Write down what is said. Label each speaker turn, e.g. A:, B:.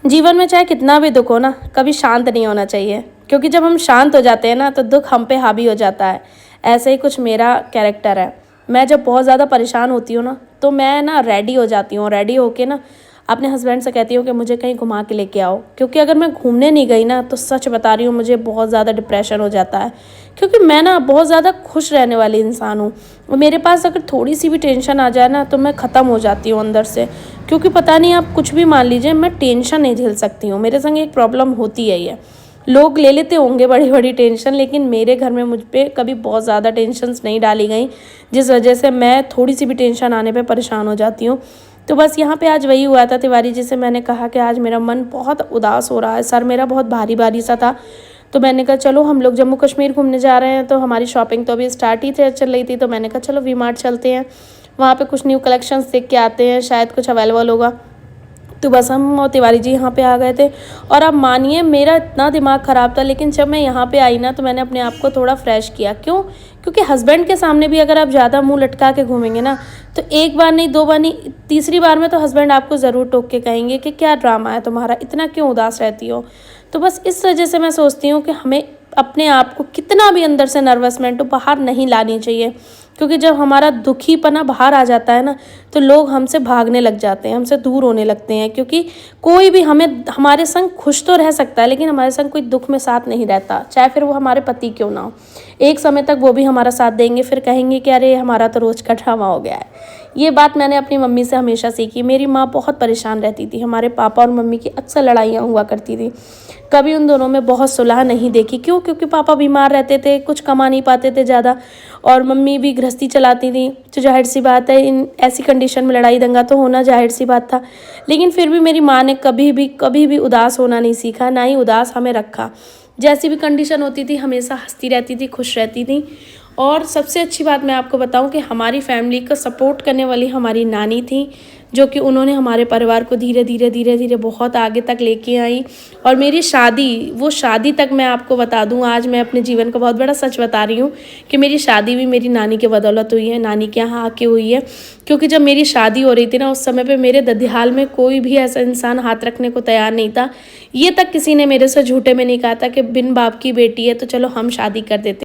A: जीवन में चाहे कितना भी दुख हो ना, कभी शांत नहीं होना चाहिए, क्योंकि जब हम शांत हो जाते हैं ना तो दुख हम पे हावी हो जाता है। ऐसे ही कुछ मेरा कैरेक्टर है। मैं जब बहुत ज़्यादा परेशान होती हूँ ना, तो मैं ना रेडी हो जाती हूँ। रेडी होके ना अपने हस्बैंड से कहती हूँ कि मुझे कहीं घुमा के लेके आओ, क्योंकि अगर मैं घूमने नहीं गई ना तो सच बता रही हूँ मुझे बहुत ज़्यादा डिप्रेशन हो जाता है। क्योंकि मैं ना बहुत ज़्यादा खुश रहने वाली इंसान हूँ, और मेरे पास अगर थोड़ी सी भी टेंशन आ जाए ना तो मैं ख़त्म हो जाती हूँ अंदर से। क्योंकि पता नहीं, आप कुछ भी मान लीजिए, मैं टेंशन नहीं झेल सकती हूँ। मेरे संग एक प्रॉब्लम होती है ये। लोग ले लेते होंगे बड़ी बड़ी टेंशन, लेकिन मेरे घर में मुझ पे कभी बहुत ज़्यादा टेंशन्स नहीं डाली गई, जिस वजह से मैं थोड़ी सी भी टेंशन आने पे परेशान हो जाती हूँ। तो बस यहाँ पे आज वही हुआ था, तिवारी जी से मैंने कहा कि आज मेरा मन बहुत उदास हो रहा है, सर मेरा बहुत भारी भारी सा था। तो मैंने कहा चलो हम लोग जम्मू कश्मीर घूमने जा रहे हैं, तो हमारी शॉपिंग तो अभी स्टार्ट ही चल रही थी। तो मैंने कहा चलो वी मार्ट चलते हैं, वहाँ पे कुछ न्यू कलेक्शंस देख के आते हैं, शायद कुछ अवेलेबल होगा। तो बस हम और तिवारी जी यहाँ पे आ गए थे, और आप मानिए मेरा इतना दिमाग ख़राब था, लेकिन जब मैं यहाँ पे आई ना तो मैंने अपने आप को थोड़ा फ्रेश किया। क्यों? क्योंकि हस्बैंड के सामने भी अगर आप ज़्यादा मुंह लटका के घूमेंगे ना, तो एक बार नहीं, दो बार नहीं, तीसरी बार में तो हस्बैंड आपको ज़रूर टोक के कहेंगे कि क्या ड्रामा है तुम्हारा, इतना क्यों उदास रहती हो। तो बस इस वजह से मैं सोचती हूँ कि हमें अपने आप को कितना भी अंदर से नर्वसमेंट हो बाहर नहीं लानी चाहिए। क्योंकि जब हमारा दुखीपना बाहर आ जाता है ना, तो लोग हमसे भागने लग जाते हैं, हमसे दूर होने लगते हैं। क्योंकि कोई भी हमारे संग खुश तो रह सकता है, लेकिन हमारे संग कोई दुख में साथ नहीं रहता, चाहे फिर वो हमारे पति क्यों ना हो। एक समय तक वो भी हमारा साथ देंगे, फिर कहेंगे कि अरे हमारा तो रोज़ का ड्रामा हो गया है। ये बात मैंने अपनी मम्मी से हमेशा सीखी। मेरी माँ बहुत परेशान रहती थी, हमारे पापा और मम्मी की अक्सर लड़ाइयाँ हुआ करती थी। कभी उन दोनों में बहुत सुलह नहीं देखी। क्यों? क्योंकि पापा बीमार रहते थे, कुछ कमा नहीं पाते थे ज़्यादा, और मम्मी भी गृहस्थी चलाती थी। तो जाहिर सी बात है, इन ऐसी कंडीशन में लड़ाई दंगा तो होना जाहिर सी बात था। लेकिन फिर भी मेरी माँ ने कभी भी उदास होना नहीं सीखा, ना ही उदास हमें रखा। जैसी भी कंडीशन होती थी हमेशा हंसती रहती थी, खुश रहती थी। और सबसे अच्छी बात मैं आपको बताऊं कि हमारी फैमिली को सपोर्ट करने वाली हमारी नानी थी, जो कि उन्होंने हमारे परिवार को धीरे धीरे बहुत आगे तक लेके आई। और मेरी शादी, वो शादी तक मैं आपको बता दूं, आज मैं अपने जीवन का बहुत बड़ा सच बता रही हूँ कि मेरी शादी भी मेरी नानी के बदौलत हुई है, नानी के यहाँ आके हुई है। क्योंकि जब मेरी शादी हो रही थी ना, उस समय पे मेरे ददियाल में कोई भी ऐसा इंसान हाथ रखने को तैयार नहीं था। ये तक किसी ने मेरे से झूठे में नहीं कहा था कि बिन बाप की बेटी है तो चलो हम शादी कर देते।